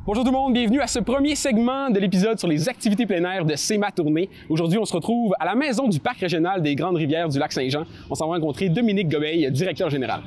Bonjour tout le monde, bienvenue à ce premier segment de l'épisode sur les activités plein air de C'est ma tournée. Aujourd'hui, on se retrouve à la maison du Parc régional des Grandes Rivières du Lac-Saint-Jean. On s'en va rencontrer Dominique Gobeil, directeur général.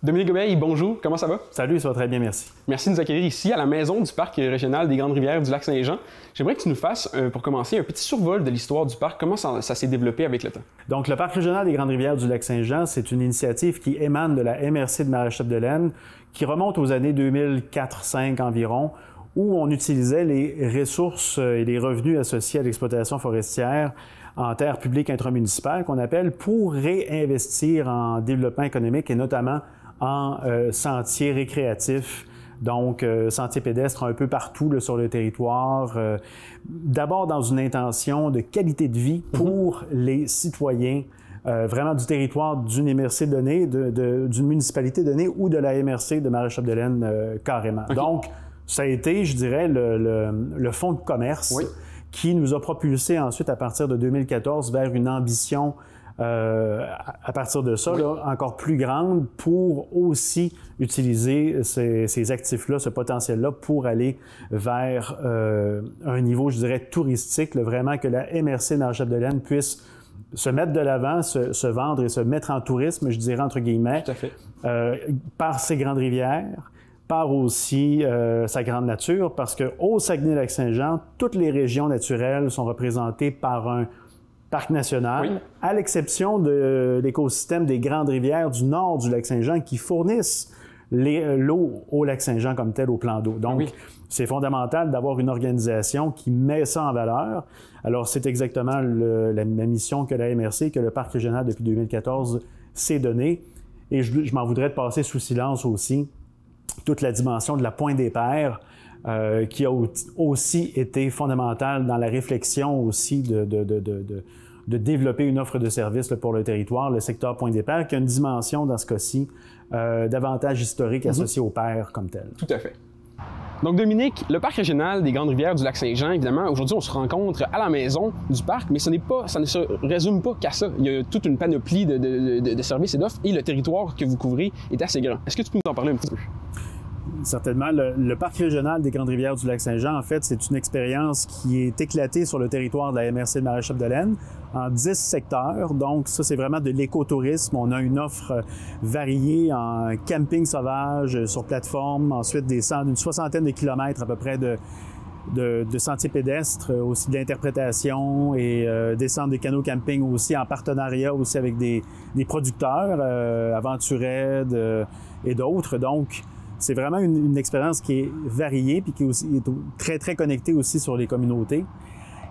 Dominique Gobeil, bonjour, comment ça va? Salut, ça va très bien, merci. Merci de nous accueillir ici à la maison du Parc régional des Grandes Rivières du Lac-Saint-Jean. J'aimerais que tu nous fasses, pour commencer, un petit survol de l'histoire du parc. Comment ça s'est développé avec le temps? Donc, le Parc régional des Grandes Rivières du Lac-Saint-Jean, c'est une initiative qui émane de la MRC de Maréchal-de-Laine, qui remonte aux années 2004-2005 environ, où on utilisait les ressources et les revenus associés à l'exploitation forestière en terres publiques intramunicipales, qu'on appelle, pour réinvestir en développement économique et notamment en sentiers récréatifs, donc sentiers pédestres un peu partout là, sur le territoire, d'abord dans une intention de qualité de vie pour les citoyens vraiment du territoire d'une MRC donnée, d'une municipalité donnée ou de la MRC de Maréchal-de-Laine carrément. Okay. Donc, ça a été, je dirais, le fonds de commerce qui nous a propulsé ensuite à partir de 2014 vers une ambition à partir de ça, là, encore plus grande pour aussi utiliser ces actifs-là, ce potentiel-là pour aller vers un niveau, je dirais, touristique, là, vraiment que la MRC de Maréchal-de-Laine puisse se mettre de l'avant, se vendre et se mettre en tourisme, je dirais, entre guillemets, par ses grandes rivières, par aussi sa grande nature, parce qu'au Saguenay-Lac-Saint-Jean, toutes les régions naturelles sont représentées par un parc national, à l'exception de l'écosystème des Grandes Rivières du nord du Lac-Saint-Jean qui fournissent l'eau au Lac-Saint-Jean comme tel au plan d'eau. Donc, c'est fondamental d'avoir une organisation qui met ça en valeur. Alors, c'est exactement la mission que la MRC, que le Parc régional depuis 2014 s'est donnée. Et je m'en voudrais de passer sous silence aussi toute la dimension de la Pointe des Pères, qui a aussi été fondamentale dans la réflexion aussi de développer une offre de services pour le territoire, le secteur Pointe des Pères, qui a une dimension, dans ce cas-ci, davantage historique associée aux pères comme tel. Tout à fait. Donc, Dominique, le Parc régional des Grandes Rivières du Lac-Saint-Jean, évidemment, aujourd'hui, on se rencontre à la maison du parc, mais ça ne se résume pas qu'à ça. Il y a toute une panoplie de services et d'offres, et le territoire que vous couvrez est assez grand. Est-ce que tu peux nous en parler un petit peu? Certainement. Le Parc régional des Grandes Rivières du Lac-Saint-Jean, en fait, c'est une expérience qui est éclatée sur le territoire de la MRC de Maréchal-de-Laine en 10 secteurs. Donc, ça, c'est vraiment de l'écotourisme. On a une offre variée en camping sauvage sur plateforme, ensuite une soixantaine de kilomètres à peu près de sentiers pédestres, aussi de l'interprétation et des centres de canot-camping aussi en partenariat aussi avec des producteurs, Aventured et d'autres. Donc, c'est vraiment une expérience qui est variée puis qui est très, très connectée aussi sur les communautés.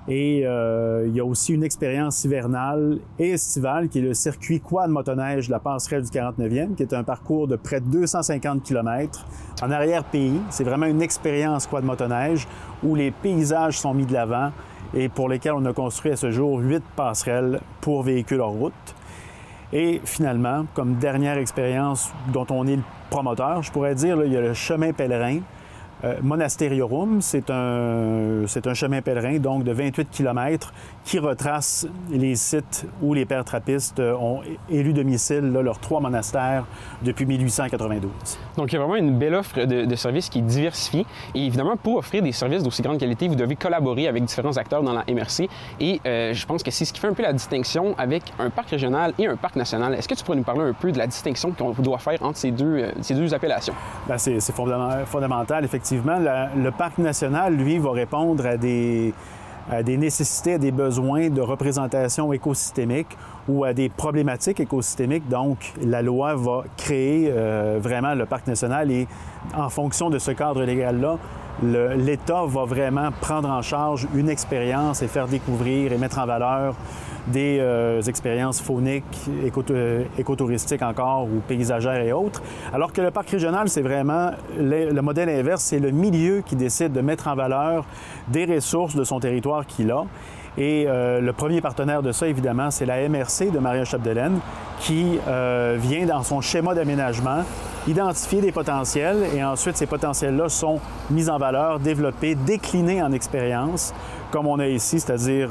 Et il y a aussi une expérience hivernale et estivale qui est le circuit quad motoneige de la passerelle du 49e, qui est un parcours de près de 250 km en arrière-pays. C'est vraiment une expérience quad motoneige où les paysages sont mis de l'avant et pour lesquels on a construit à ce jour 8 passerelles pour véhicules hors route. Et finalement, comme dernière expérience dont on est le promoteur, je pourrais dire, là, il y a le chemin pèlerin. Monasteriorum, c'est un chemin pèlerin donc de 28 km qui retrace les sites où les pères trappistes ont élu domicile leurs 3 monastères depuis 1892. Donc, il y a vraiment une belle offre de services qui est diversifiée. Et évidemment, pour offrir des services d'aussi grande qualité, vous devez collaborer avec différents acteurs dans la MRC. Et je pense que c'est ce qui fait un peu la distinction avec un parc régional et un parc national. Est-ce que tu pourrais nous parler un peu de la distinction qu'on doit faire entre ces deux appellations? Bien, c'est fondamental, effectivement. Le parc national, lui, va répondre à des nécessités, à des besoins de représentation écosystémique ou à des problématiques écosystémiques. Donc, la loi va créer vraiment le parc national et en fonction de ce cadre légal-là, l'État va vraiment prendre en charge une expérience et faire découvrir et mettre en valeur des expériences fauniques, écotouristiques encore ou paysagères et autres. Alors que le parc régional, c'est vraiment le modèle inverse, c'est le milieu qui décide de mettre en valeur des ressources de son territoire qu'il a. Et le premier partenaire de ça, évidemment, c'est la MRC de Maréchal-de-Laine qui vient dans son schéma d'aménagement identifier des potentiels et ensuite ces potentiels-là sont mis en valeur, développés, déclinés en expériences, comme on a ici, c'est-à-dire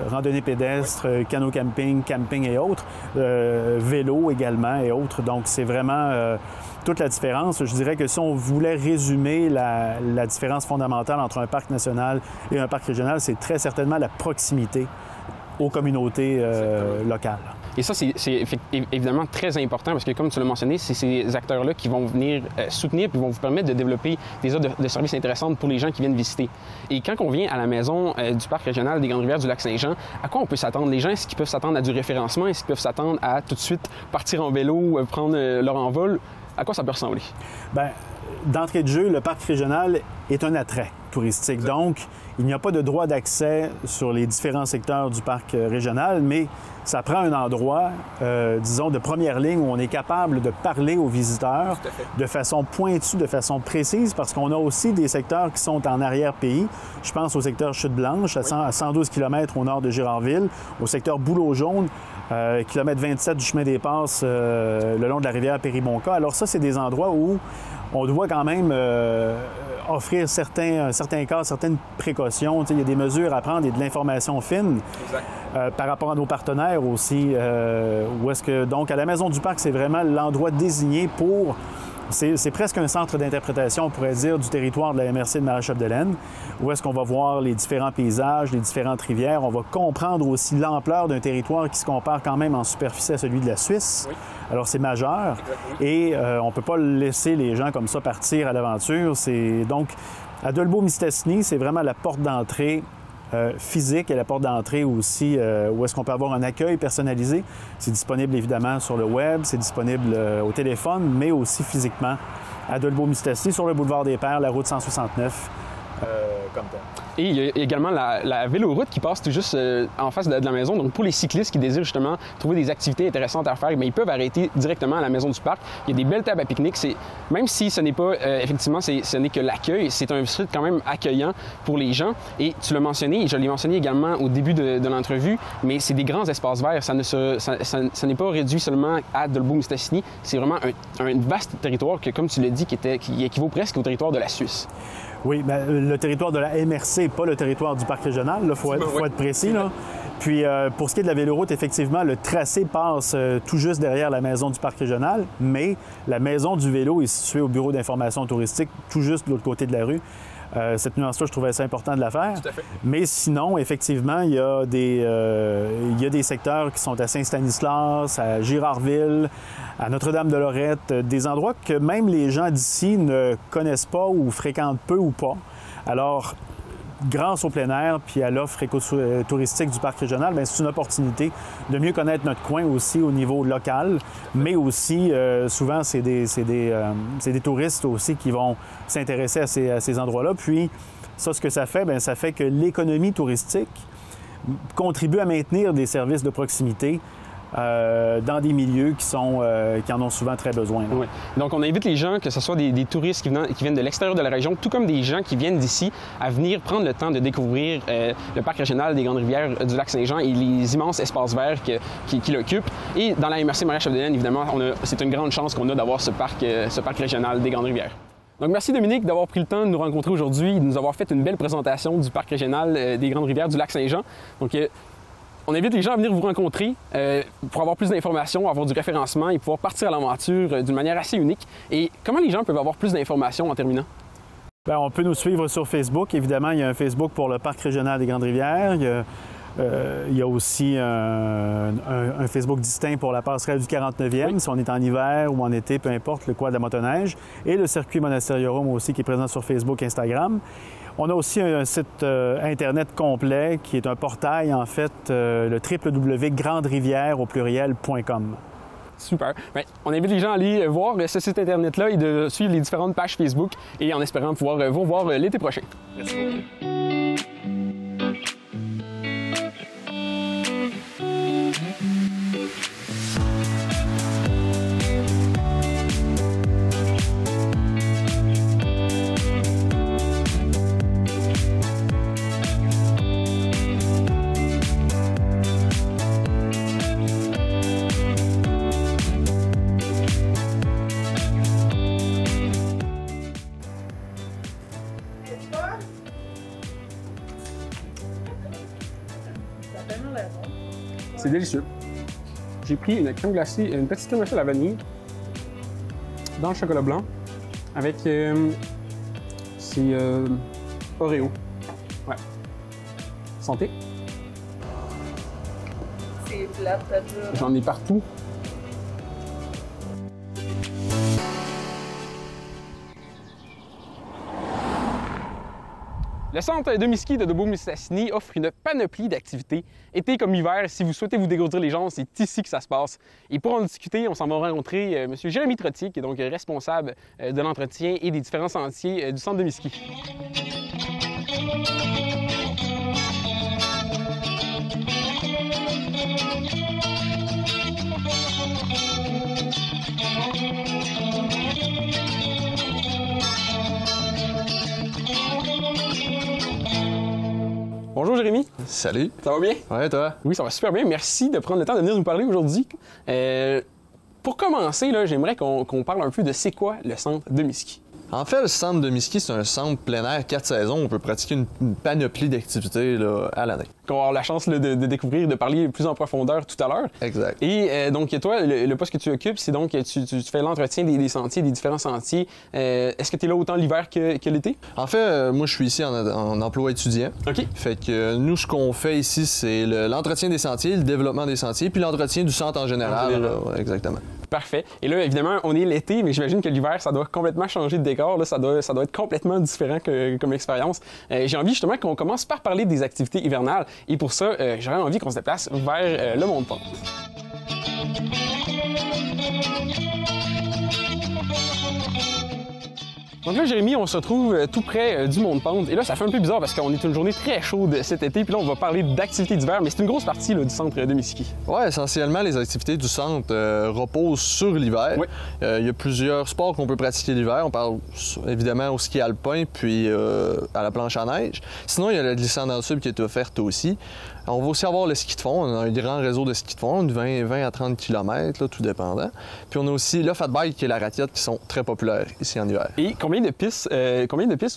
randonnée pédestre, canot-camping, camping et autres, vélo également et autres. Donc, c'est vraiment toute la différence. Je dirais que si on voulait résumer la différence fondamentale entre un parc national et un parc régional, c'est très certainement la proximité aux communautés locales. Et ça, c'est évidemment très important parce que, comme tu l'as mentionné, c'est ces acteurs-là qui vont venir soutenir puis vont vous permettre de développer des offres de services intéressantes pour les gens qui viennent visiter. Et quand on vient à la maison du parc régional des Grandes Rivières du Lac-Saint-Jean, à quoi on peut s'attendre? Les gens, est-ce qu'ils peuvent s'attendre à du référencement? Est-ce qu'ils peuvent s'attendre à tout de suite partir en vélo, prendre leur envol? À quoi ça peut ressembler? Bien, d'entrée de jeu, le parc régional est un attrait touristique. Exact. Donc, il n'y a pas de droit d'accès sur les différents secteurs du parc régional, mais ça prend un endroit, disons, de première ligne où on est capable de parler aux visiteurs de façon pointue, de façon précise, parce qu'on a aussi des secteurs qui sont en arrière-pays. Je pense au secteur Chute-Blanche, à 112 km au nord de Girardville, au secteur Bouleau-Jaune, kilomètre 27 du chemin des Passes, le long de la rivière Péribonka. Alors ça, c'est des endroits où on doit quand même offrir certains cas, certaines précautions. Il y a des mesures à prendre et de l'information fine par rapport à nos partenaires aussi. Donc, à la Maison du Parc, c'est vraiment l'endroit désigné pour... C'est presque un centre d'interprétation, on pourrait dire, du territoire de la MRC de Marie-Chapdelaine, où est-ce qu'on va voir les différents paysages, les différentes rivières. On va comprendre aussi l'ampleur d'un territoire qui se compare quand même en superficie à celui de la Suisse. Oui. Alors, c'est majeur. Et on ne peut pas laisser les gens comme ça partir à l'aventure. Donc, à Dolbeau-Mistassini, c'est vraiment la porte d'entrée physique et la porte d'entrée aussi où est-ce qu'on peut avoir un accueil personnalisé. C'est disponible évidemment sur le web, c'est disponible au téléphone, mais aussi physiquement à Dolbeau-Mistassini, sur le boulevard des Pères, la route 169, comme tel. Et il y a également la véloroute qui passe tout juste en face de la maison. Donc, pour les cyclistes qui désirent justement trouver des activités intéressantes à faire, bien, ils peuvent arrêter directement à la maison du parc. Il y a des belles tables à pique-nique. Même si ce n'est pas, effectivement, ce n'est que l'accueil, c'est un site quand même accueillant pour les gens. Et tu l'as mentionné, et je l'ai mentionné également au début de l'entrevue, mais c'est des grands espaces verts. Ça n'est pas réduit seulement à Dolbeau-Mistassini. C'est vraiment un vaste territoire que, comme tu l'as dit, qui équivaut presque au territoire de la Suisse. Oui, bien, le territoire de la MRC, pas le territoire du parc régional, il faut être précis. Là. Puis, pour ce qui est de la véloroute, effectivement, le tracé passe tout juste derrière la maison du parc régional, mais la maison du vélo est située au bureau d'information touristique, tout juste de l'autre côté de la rue. Cette nuance-là, je trouvais ça important de la faire. Tout à fait. Mais sinon, effectivement, il y a des secteurs qui sont à Saint-Stanislas, à Girardville, à Notre-Dame-de-Lorette, des endroits que même les gens d'ici ne connaissent pas ou fréquentent peu ou pas. Alors, grâce au plein air puis à l'offre écotouristique du parc régional, bien, c'est une opportunité de mieux connaître notre coin aussi au niveau local, mais aussi, souvent, c'est des touristes aussi qui vont s'intéresser à ces endroits-là. Puis, ça, ce que ça fait, bien, ça fait que l'économie touristique contribue à maintenir des services de proximité dans des milieux qui en ont souvent très besoin. Oui. Donc, on invite les gens, que ce soit des touristes qui viennent de l'extérieur de la région, tout comme des gens qui viennent d'ici, à venir prendre le temps de découvrir le parc régional des Grandes Rivières du Lac-Saint-Jean et les immenses espaces verts qui l'occupent. Et dans la MRC Marie-Chapdelaine, évidemment, c'est une grande chance qu'on a d'avoir ce parc régional des Grandes Rivières. Donc, merci Dominique d'avoir pris le temps de nous rencontrer aujourd'hui et de nous avoir fait une belle présentation du parc régional des Grandes Rivières du Lac-Saint-Jean. Donc, on invite les gens à venir vous rencontrer pour avoir plus d'informations, avoir du référencement et pouvoir partir à l'aventure d'une manière assez unique. Et comment les gens peuvent avoir plus d'informations en terminant? Bien, on peut nous suivre sur Facebook. Évidemment, il y a un Facebook pour le Parc régional des Grandes Rivières. Il y a aussi un Facebook distinct pour la passerelle du 49e, si on est en hiver ou en été, peu importe, le quad de la motoneige. Et le circuit Monasтерiorum aussi qui est présent sur Facebook et Instagram. On a aussi un site Internet complet qui est un portail, en fait, le www.granderivières.com. Super. Bien, on invite les gens à aller voir ce site Internet-là et de suivre les différentes pages Facebook et en espérant pouvoir vous revoir l'été prochain. Merci beaucoup. C'est délicieux. J'ai pris une crème glacée, une petite crème glacée à la vanille dans le chocolat blanc avec c'est Oreo. Ouais. Santé. C'est plate, ça dure. J'en ai partout. Le centre de ski de Debout-Mistassini offre une panoplie d'activités. Été comme hiver, si vous souhaitez vous dégourdir les jambes, c'est ici que ça se passe. Et pour en discuter, on s'en va rencontrer M. Jérémy Trottier, qui est donc responsable de l'entretien et des différents sentiers du centre de ski. Bonjour Jérémy. Salut. Ça va bien? Ouais, toi? Oui, ça va super bien. Merci de prendre le temps de venir nous parler aujourd'hui. Pour commencer, j'aimerais qu'on parle un peu de c'est quoi le centre de ski. En fait, le centre de ski, c'est un centre plein air 4 saisons. On peut pratiquer une panoplie d'activités à l'année. Qu'on va avoir la chance de découvrir, de parler plus en profondeur tout à l'heure. Exact. Et donc, toi, le poste que tu occupes, c'est donc tu fais l'entretien des sentiers, des différents sentiers. Est-ce que tu es là autant l'hiver que l'été? En fait, moi, je suis ici en emploi étudiant. OK. Fait que nous, ce qu'on fait ici, c'est l'entretien des sentiers, le développement des sentiers, puis l'entretien du centre en général. Exactement. Parfait. Et là, évidemment, on est l'été, mais j'imagine que l'hiver, ça doit complètement changer de décor. Là, ça doit être complètement différent comme expérience. J'ai envie justement qu'on commence par parler des activités hivernales. Et pour ça, j'aurais envie qu'on se déplace vers le Mont de Pente. Donc là, Jérémy, on se retrouve tout près du Mont de Pente. Et là, ça fait un peu bizarre parce qu'on est une journée très chaude cet été. Puis là, on va parler d'activités d'hiver, mais c'est une grosse partie du centre de ski. Oui, essentiellement, les activités du centre reposent sur l'hiver. Oui. Il y a plusieurs sports qu'on peut pratiquer l'hiver. On parle évidemment au ski alpin puis à la planche à neige. Sinon, il y a la glissade dans le sud qui est offerte aussi. On va aussi avoir le ski de fond. On a un grand réseau de ski de fond, de 20 à 30 km, là, tout dépendant. Puis on a aussi le fat bike et la raquette qui sont très populaires ici en hiver. Et combien de pistes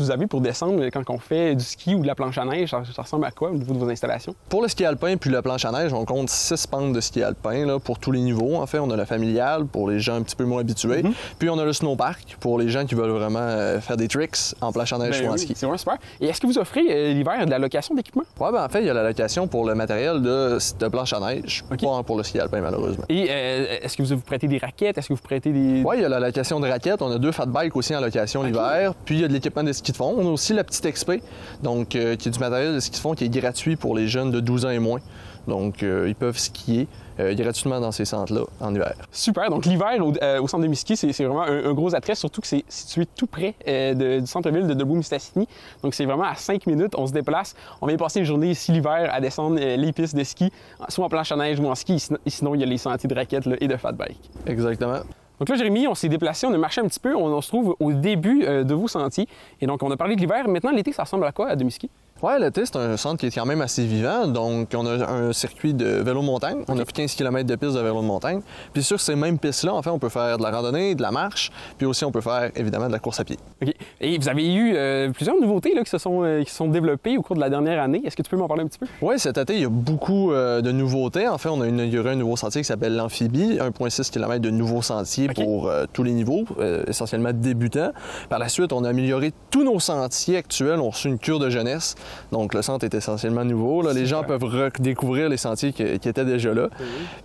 vous avez pour descendre quand on fait du ski ou de la planche à neige? Ça ressemble à quoi au niveau de vos installations? Pour le ski alpin puis la planche à neige, on compte 6 pentes de ski alpin là, pour tous les niveaux. En fait, on a la familiale pour les gens un petit peu moins habitués. Puis on a le snowpark pour les gens qui veulent vraiment faire des tricks en planche à neige ou en ski. C'est vraiment super. Et est-ce que vous offrez l'hiver de la location d'équipement? Oui, en fait, il y a la location pour le matériel de planche à neige, pas pour le ski alpin malheureusement. Et est-ce que vous prêtez des raquettes? Est-ce que vous prêtez des... Oui, il y a la location de raquettes. On a 2 fat bikes aussi en location l'hiver. Puis il y a de l'équipement de ski de fond. On a aussi la petite XP, donc qui est du matériel de ski de fond qui est gratuit pour les jeunes de 12 ans et moins. Donc ils peuvent skier gratuitement dans ces centres-là en hiver. Super. Donc l'hiver au centre de ski, c'est vraiment un gros attrait, surtout que c'est situé tout près du centre-ville de Debout-Mistassini. Donc c'est vraiment à 5 minutes, on se déplace. On vient passer une journée ici l'hiver à descendre les pistes de ski, soit en planche à neige ou en ski. Et sinon, il y a les sentiers de raquettes et de fat bike. Exactement. Donc là, Jérémy, on s'est déplacé, on a marché un petit peu, on se trouve au début de vos sentiers. Et donc, on a parlé de l'hiver. Maintenant, l'été, ça ressemble à quoi à Demi-Ski? Oui, l'été, c'est un centre qui est quand même assez vivant. Donc, on a un circuit de vélo-montagne. On a 15 km de pistes de vélo de montagne. Puis sur ces mêmes pistes-là, en fait, on peut faire de la randonnée, de la marche, puis aussi on peut faire, évidemment, de la course à pied. OK. Et vous avez eu plusieurs nouveautés là, qui se sont développées au cours de la dernière année. Est-ce que tu peux m'en parler un petit peu? Oui, cet été, il y a beaucoup de nouveautés. En fait, on a inauguré un nouveau sentier qui s'appelle l'Amphibie, 1,6 km de nouveaux sentiers pour tous les niveaux, essentiellement débutants. Par la suite, on a amélioré tous nos sentiers actuels. On a reçu une cure de jeunesse. Donc, le centre est essentiellement nouveau. Là. Les gens peuvent redécouvrir les sentiers qui étaient déjà là.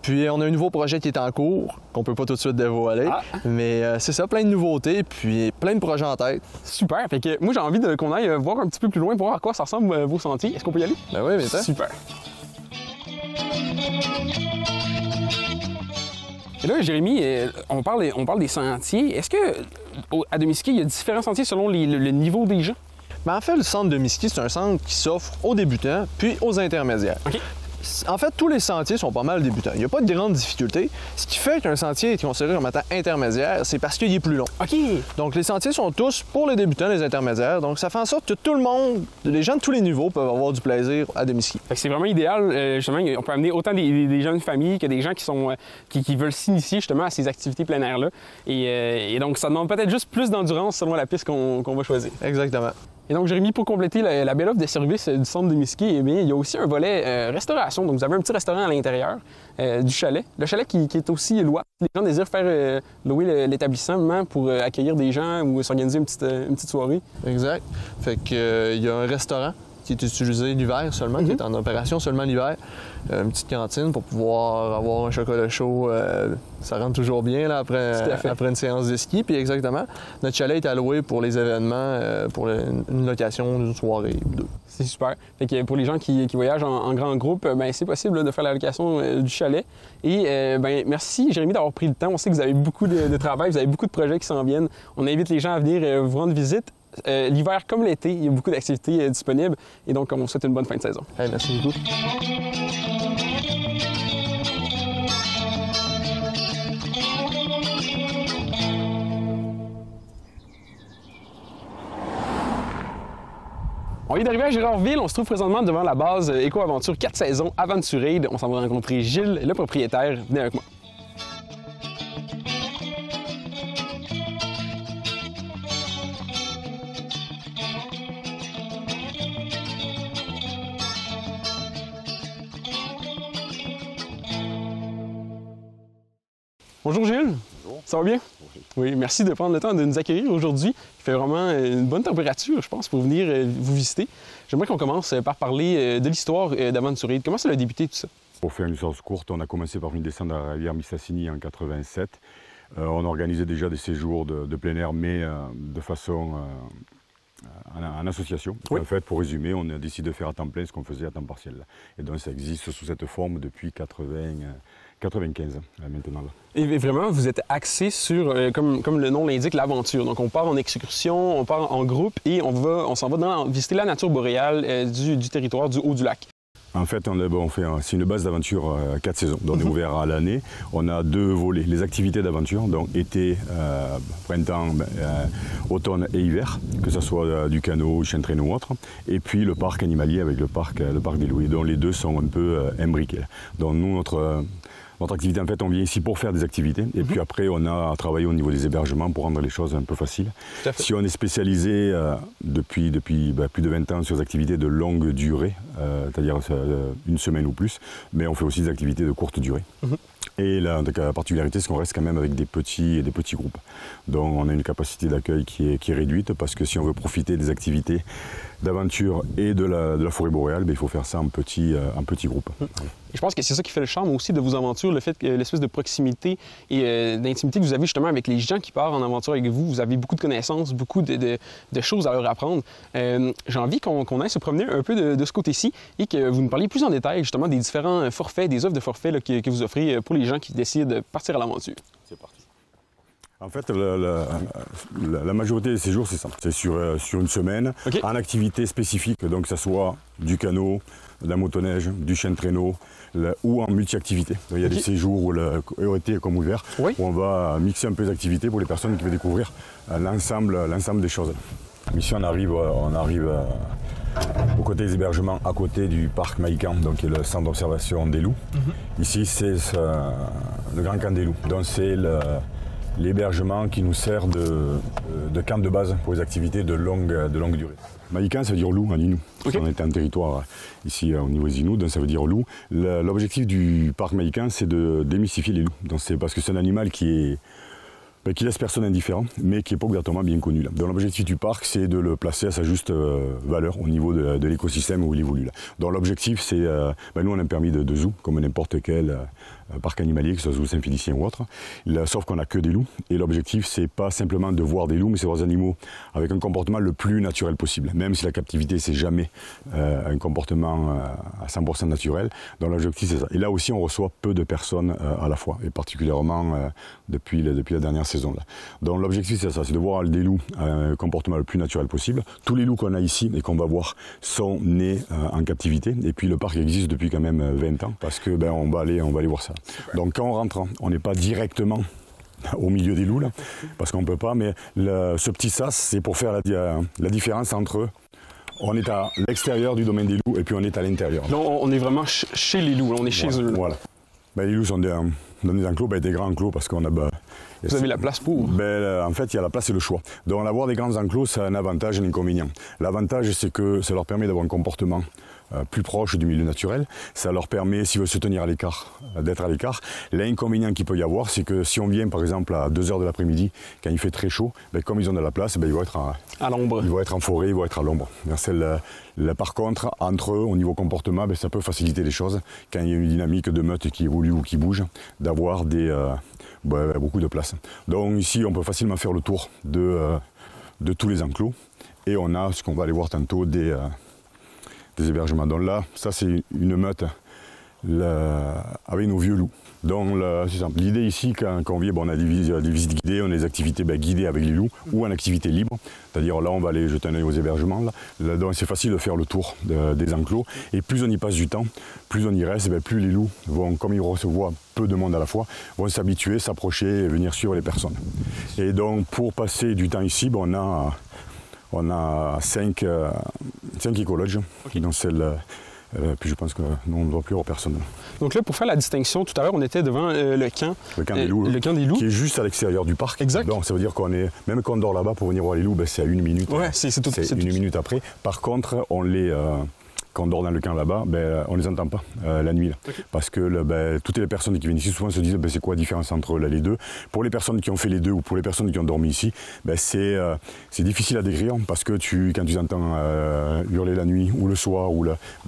Puis, on a un nouveau projet qui est en cours, qu'on peut pas tout de suite dévoiler. Mais c'est ça, plein de nouveautés, puis plein de projets en tête. Super. Fait que moi, j'ai envie qu'on aille voir un petit peu plus loin pour voir à quoi ça ressemble vos sentiers. Est-ce qu'on peut y aller? Ben oui, bien sûr. Super. Et là, Jérémy, on parle des sentiers. Est-ce que à Demi-Ski, il y a différents sentiers selon le niveau des gens? Ben en fait, le centre de Demi-Ski, c'est un centre qui s'offre aux débutants puis aux intermédiaires. Okay. En fait, tous les sentiers sont pas mal débutants. Il n'y a pas de grande difficulté. Ce qui fait qu'un sentier est considéré comme étant intermédiaire, c'est parce qu'il est plus long. OK. Donc, les sentiers sont tous pour les débutants, les intermédiaires. Donc, ça fait en sorte que tout le monde, les gens de tous les niveaux peuvent avoir du plaisir à Demi-Ski. C'est vraiment idéal. Justement, on peut amener autant des jeunes familles que des gens qui veulent s'initier justement à ces activités plein air-là. Et donc, ça demande peut-être juste plus d'endurance selon la piste qu'on va choisir. Exactement. Et donc, Jérémy, pour compléter la belle offre de service du centre de Miski, eh bien, il y a aussi un volet restauration. Donc, vous avez un petit restaurant à l'intérieur du chalet. Le chalet qui est aussi louable. Les gens désirent faire louer l'établissement pour accueillir des gens ou s'organiser une petite soirée. Exact. Fait que, il y a un restaurant qui est utilisé l'hiver seulement, qui est en opération seulement l'hiver. Une petite cantine pour pouvoir avoir un chocolat chaud. Ça rentre toujours bien là, après une séance de ski. Puis exactement, notre chalet est alloué pour les événements, pour une location d'une soirée ou deux. C'est super. Fait que pour les gens qui voyagent en grand groupe, ben, c'est possible là, de faire la location du chalet. Et ben, merci Jérémy d'avoir pris le temps. On sait que vous avez beaucoup de travail, vous avez beaucoup de projets qui s'en viennent. On invite les gens à venir vous rendre visite. L'hiver comme l'été, il y a beaucoup d'activités disponibles et donc on vous souhaite une bonne fin de saison. Hey, merci beaucoup. On vient d'arriver à Gérardville, on se trouve présentement devant la base Éco-Aventure 4 saisons Aventurade. On s'en va rencontrer Gilles, le propriétaire. Venez avec moi. Bonjour Gilles. Bonjour. Ça va bien? Oui, merci de prendre le temps de nous accueillir aujourd'hui. Il fait vraiment une bonne température, je pense, pour venir vous visiter. J'aimerais qu'on commence par parler de l'histoire d'Aventurade. Comment ça a débuté tout ça? Pour faire une histoire courte, on a commencé par une descente à la rivière Mistassini en 87. On organisait déjà des séjours de plein air, mais de façon en association. Oui. En fait, pour résumer, on a décidé de faire à temps plein ce qu'on faisait à temps partiel. Et donc ça existe sous cette forme depuis 95 maintenant. Là. Et vraiment, vous êtes axé sur, comme le nom l'indique, l'aventure. Donc on part en excursion, on part en groupe et on s'en va visiter la nature boréale du territoire du haut du lac. En fait, c'est une base d'aventure 4 saisons. Donc on est ouvert à l'année. On a 2 volets. Les activités d'aventure, donc été, printemps, automne et hiver, que ce soit du canot, chien de traîneau ou autre. Et puis le parc animalier avec le parc des Louis. Donc les deux sont un peu imbriqués. Donc nous, notre activité, en fait, on vient ici pour faire des activités. Et puis après, on a travaillé au niveau des hébergements pour rendre les choses un peu faciles. Si on est spécialisé depuis plus de 20 ans sur des activités de longue durée, c'est-à-dire une semaine ou plus, mais on fait aussi des activités de courte durée. Et la particularité, c'est qu'on reste quand même avec des petits groupes. Donc on a une capacité d'accueil qui est réduite parce que si on veut profiter des activités d'aventure et de la forêt boréale, il faut faire ça en petit groupe. Et je pense que c'est ça qui fait le charme aussi de vos aventures, le fait que l'espèce de proximité et d'intimité que vous avez justement avec les gens qui partent en aventure avec vous. Vous avez beaucoup de connaissances, beaucoup de choses à leur apprendre. J'ai envie qu'on aille se promener un peu de ce côté-ci et que vous nous parliez plus en détail justement des différents forfaits, des offres de forfaits là, que vous offrez pour les gens qui décident de partir à l'aventure. C'est parti. En fait, la majorité des séjours, c'est ça. C'est sur une semaine, en activité spécifique, donc que ce soit du canot, de la motoneige, du chien de traîneau, ou en multi-activité. Il y a des séjours où été comme ouvert, où on va mixer un peu les activités pour les personnes qui veulent découvrir l'ensemble des choses. Ici, on arrive au côté des hébergements, à côté du parc Maïkan, donc qui est le centre d'observation des loups. Ici, c'est le grand camp des loups. Donc c'est l'hébergement qui nous sert de camp de base pour les activités de longue durée. Maïkan, ça veut dire loup en Innu. On est en territoire ici au niveau des Inuits, donc ça veut dire loup. L'objectif du parc Maïkan, c'est de démystifier les loups. Donc c'est parce que c'est un animal qui laisse personne indifférent, mais qui n'est pas ouvertement bien connu. Là. Donc l'objectif du parc, c'est de le placer à sa juste valeur au niveau de l'écosystème où il évolue. Là. Donc l'objectif, c'est... nous, on a un permis de zoo, comme n'importe quel parc animalier, que ce soit zoo Saint-Félicien ou autre. Sauf qu'on n'a que des loups. Et l'objectif, c'est pas simplement de voir des loups, mais c'est voir des animaux avec un comportement le plus naturel possible. Même si la captivité, c'est jamais un comportement à 100% naturel. Donc l'objectif, c'est ça. Et là aussi, on reçoit peu de personnes à la fois, et particulièrement depuis la dernière saison. Là. Donc l'objectif, c'est ça, c'est de voir des loups un comportement le plus naturel possible. Tous les loups qu'on a ici et qu'on va voir sont nés en captivité. Et puis le parc existe depuis quand même 20 ans, parce que on va aller voir ça. Donc quand on rentre, on n'est pas directement au milieu des loups, là, parce qu'on ne peut pas, mais ce petit sas, c'est pour faire la différence entre... On est à l'extérieur du domaine des loups et puis on est à l'intérieur. Non, on est vraiment chez les loups, on est chez eux. Voilà. Les loups sont dans des enclos, des grands enclos, parce qu'on a Vous avez la place pour. En fait, il y a la place et le choix. Donc, avoir des grands enclos, ça a un avantage et un inconvénient. L'avantage, c'est que ça leur permet d'avoir un comportement plus proche du milieu naturel. Ça leur permet, s'ils veulent se tenir à l'écart, d'être à l'écart. L'inconvénient qu'il peut y avoir, c'est que si on vient, par exemple, à 2 h de l'après-midi, quand il fait très chaud, comme ils ont de la place, ils vont être à l'ombre. Ils vont être en forêt, ils vont être à l'ombre. Par contre, entre eux, au niveau comportement, ça peut faciliter les choses quand il y a une dynamique de meute qui évolue ou qui bouge, d'avoir beaucoup de place. Donc ici, on peut facilement faire le tour de tous les enclos. Et on a ce qu'on va aller voir tantôt, des hébergements. Donc là, ça c'est une meute avec nos vieux loups. Donc c'est simple. L'idée ici, quand on vient, on a des visites guidées, on a des activités guidées avec les loups ou en activité libre. C'est-à-dire là, on va aller jeter un œil aux hébergements. Donc c'est facile de faire le tour des enclos. Et plus on y passe du temps, plus on y reste, plus les loups vont, comme ils recevront peu de monde à la fois, vont s'habituer, s'approcher et venir suivre les personnes. Et donc pour passer du temps ici, on a 5 écologes. Okay. Donc puis je pense que nous, on ne doit plus avoir personne. Donc là, pour faire la distinction, tout à l'heure, on était devant le camp des loups. Le camp des loups. Qui est juste à l'extérieur du parc. Exact. Donc ça veut dire même quand on dort là-bas pour venir voir les loups, c'est à 1 minute. Ouais, c'est une minute après. Par contre, quand on dort dans le camp là-bas, on ne les entend pas la nuit. Là. Okay. Parce que toutes les personnes qui viennent ici souvent se disent c'est quoi la différence entre les deux. Pour les personnes qui ont fait les deux ou pour les personnes qui ont dormi ici, c'est difficile à décrire parce que quand tu entends hurler la nuit ou le soir,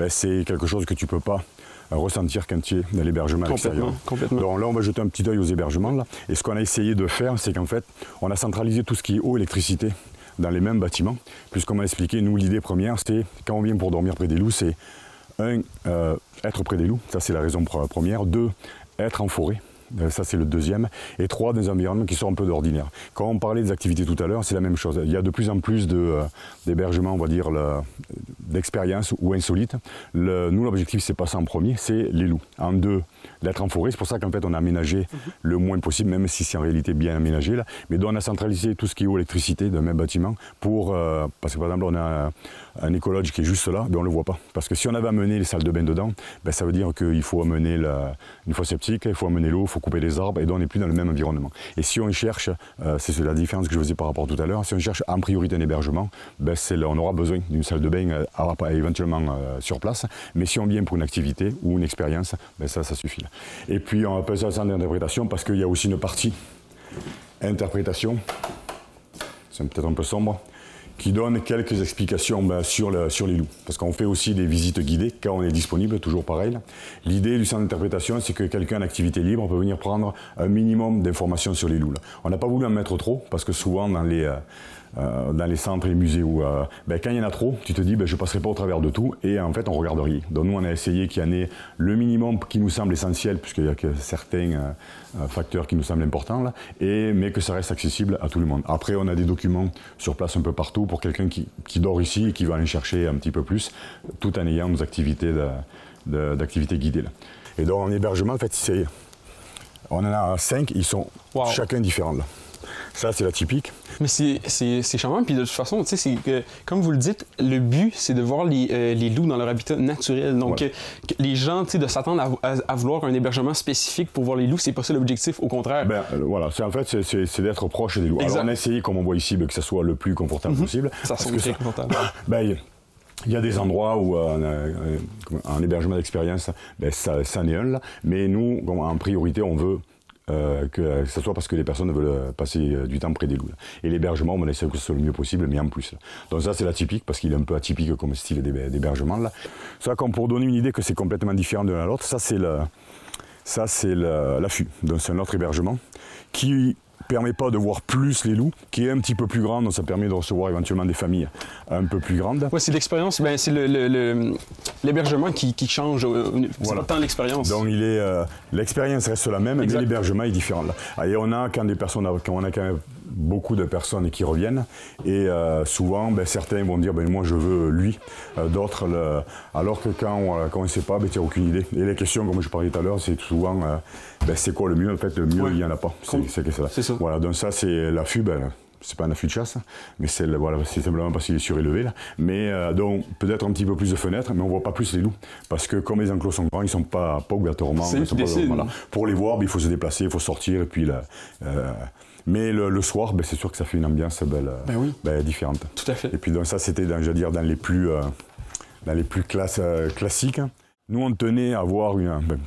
c'est quelque chose que tu ne peux pas ressentir quand tu es dans l'hébergement à l'extérieur. Donc là, on va jeter un petit œil aux hébergements. Là. Et ce qu'on a essayé de faire, c'est qu'en fait, on a centralisé tout ce qui est eau, électricité dans les mêmes bâtiments. Puisqu'on m'a expliqué, nous, l'idée première, c'est quand on vient pour dormir près des loups, c'est être près des loups, ça c'est la raison première. 2, être en forêt. Ça, c'est le deuxième. Et 3, des environnements qui sont un peu d'ordinaire. Quand on parlait des activités tout à l'heure, c'est la même chose. Il y a de plus en plus d'hébergements, on va dire, d'expérience ou insolites. Nous, l'objectif, c'est pas ça en premier, c'est les loups. En 2, d'être en forêt. C'est pour ça qu'en fait, on a aménagé le moins possible, même si c'est en réalité bien aménagé. Là. Mais donc, on a centralisé tout ce qui est eau, électricité dans le même bâtiment parce que, par exemple, on a un écologe qui est juste là, on ne le voit pas. Parce que si on avait amené les salles de bain dedans, ça veut dire qu'il faut amener une fosse septique, il faut amener l'eau, il faut couper les arbres, et donc on n'est plus dans le même environnement. Et si on cherche, c'est la différence que je faisais par rapport à tout à l'heure, si on cherche en priorité un hébergement, on aura besoin d'une salle de bain éventuellement sur place. Mais si on vient pour une activité ou une expérience, ça suffit. Et puis on appelle ça un centre d'interprétation parce qu'il y a aussi une partie interprétation, c'est peut-être un peu sombre, qui donne quelques explications sur les loups. Parce qu'on fait aussi des visites guidées quand on est disponible, toujours pareil. L'idée du centre d'interprétation, c'est que quelqu'un en activité libre peut venir prendre un minimum d'informations sur les loups. On n'a pas voulu en mettre trop, parce que souvent dans les centres et les musées où quand il y en a trop, tu te dis je ne passerai pas au travers de tout et en fait on regarde rien. Donc nous on a essayé qu'il y en ait le minimum qui nous semble essentiel puisqu'il y a que certains facteurs qui nous semblent importants là, mais que ça reste accessible à tout le monde. Après on a des documents sur place un peu partout pour quelqu'un qui dort ici et qui va aller chercher un petit peu plus tout en ayant nos activités d'activités guidées. Là. Et donc en hébergement en fait on en a 5, ils sont chacun différents là. Ça, c'est la typique. Mais c'est charmant. Puis de toute façon, tu sais, comme vous le dites, le but, c'est de voir les loups dans leur habitat naturel. Donc, les gens, tu sais, de s'attendre à vouloir un hébergement spécifique pour voir les loups, c'est pas ça l'objectif, au contraire. C'est d'être proche des loups. Exact. Alors, on a essayé, comme on voit ici, que ça soit le plus confortable possible. Ça semble très confortable. Il y a des endroits où un hébergement d'expérience, ça n'est un là. Mais nous, en priorité, on veut que ce soit parce que les personnes veulent passer du temps près des loups. Et l'hébergement, on essaie que ce soit le mieux possible, mais en plus. Là. Donc ça, c'est l'atypique, parce qu'il est un peu atypique comme style d'hébergement. Là. Ça, comme pour donner une idée que c'est complètement différent de l'un à l'autre, ça, c'est l'affût. Donc c'est un autre hébergement qui permet pas de voir plus les loups, qui est un petit peu plus grand, donc ça permet de recevoir éventuellement des familles un peu plus grandes. Oui, c'est l'expérience, c'est l'hébergement qui change, c'est pas tant l'expérience. Donc l'expérience reste la même, exact. Mais l'hébergement est différent. Là. Et on a quand même beaucoup de personnes qui reviennent et souvent certains vont dire moi je veux lui, d'autres alors que quand on ne sait pas, tu n'as aucune idée. Et les questions comme je parlais tout à l'heure, c'est souvent c'est quoi le mieux? En fait le mieux il n'y en a pas. C'est ça. C'est ça. Voilà, donc ça c'est l'affût, c'est pas un affût de chasse, mais voilà, c'est simplement parce qu'il est surélevé. Là. Mais donc peut-être un petit peu plus de fenêtres, mais on voit pas plus les loups. Parce que comme les enclos sont grands, ils sont pas obligatoirement... Voilà. Pour les voir, il faut se déplacer, il faut sortir, et puis là... mais le soir, c'est sûr que ça fait une ambiance différente. Tout à fait. Et puis donc, ça, c'était dans les plus classiques. Nous, on tenait à avoir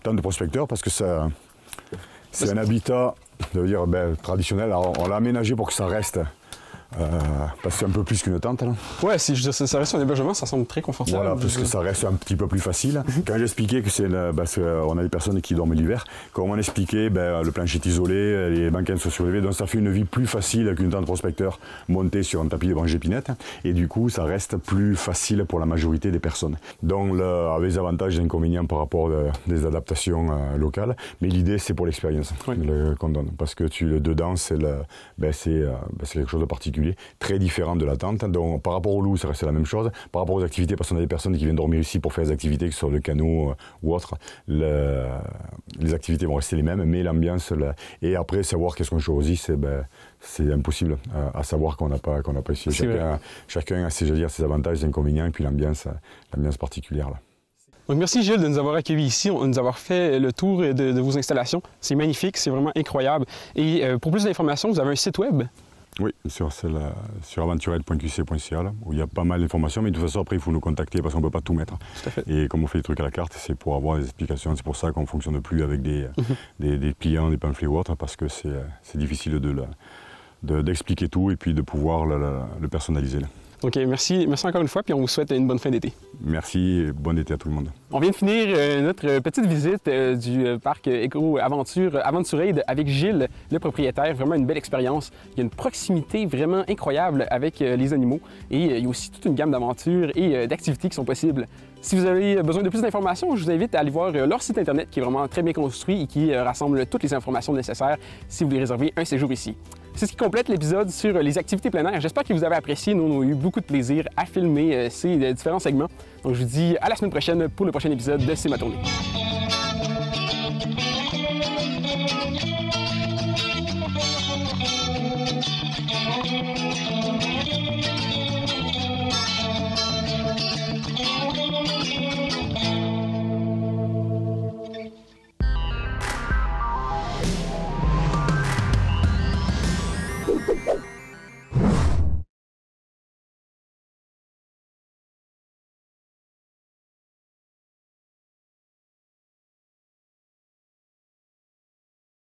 tant de prospecteurs parce que c'est un habitat, je veux dire, traditionnel. Alors, on l'a aménagé pour que ça reste. Parce que c'est un peu plus qu'une tente. Là. Ouais, si je dis ça reste un hébergement, ça semble très confortable. Voilà, parce que ça reste un petit peu plus facile. Quand j'expliquais que on a des personnes qui dorment l'hiver, comme on expliquait, le plancher est isolé, les banquettes sont surélevées, donc ça fait une vie plus facile qu'une tente prospecteur montée sur un tapis de branches épinettes. Et du coup, ça reste plus facile pour la majorité des personnes. Donc, avec les avantages et les inconvénients par rapport des adaptations locales. Mais l'idée, c'est pour l'expérience qu'on donne. Parce que dedans, c'est quelque chose de particulier. Très différent de la tente. Donc, par rapport au loup, ça reste la même chose. Par rapport aux activités, parce qu'on a des personnes qui viennent dormir ici pour faire des activités, que ce soit le canot ou autre, les activités vont rester les mêmes, mais l'ambiance... Et après, savoir qu'est-ce qu'on choisit, c'est impossible à savoir qu'on n'a pas ici. Chacun a ses avantages, ses inconvénients, et puis l'ambiance particulière. Là. Donc, merci Gilles de nous avoir accueillis ici, de nous avoir fait le tour de vos installations. C'est magnifique, c'est vraiment incroyable. Et pour plus d'informations, vous avez un site web? Oui, sur aventurette.qc.ca, où il y a pas mal d'informations, mais de toute façon, après, il faut nous contacter parce qu'on ne peut pas tout mettre. Tout à fait. Et comme on fait des trucs à la carte, c'est pour avoir des explications. C'est pour ça qu'on ne fonctionne plus avec des pliants, des pamphlets ou autres, parce que c'est difficile d'expliquer tout et puis de pouvoir le personnaliser. OK, merci encore une fois, puis on vous souhaite une bonne fin d'été. Merci et bon été à tout le monde. On vient de finir notre petite visite du parc Éco-Aventurade avec Gilles, le propriétaire. Vraiment une belle expérience. Il y a une proximité vraiment incroyable avec les animaux et il y a aussi toute une gamme d'aventures et d'activités qui sont possibles. Si vous avez besoin de plus d'informations, je vous invite à aller voir leur site internet qui est vraiment très bien construit et qui rassemble toutes les informations nécessaires si vous voulez réserver un séjour ici. C'est ce qui complète l'épisode sur les activités plein air. J'espère que vous avez apprécié. Nous, on a eu beaucoup de plaisir à filmer ces différents segments. Donc, je vous dis à la semaine prochaine pour le prochain épisode de C'est ma tournée.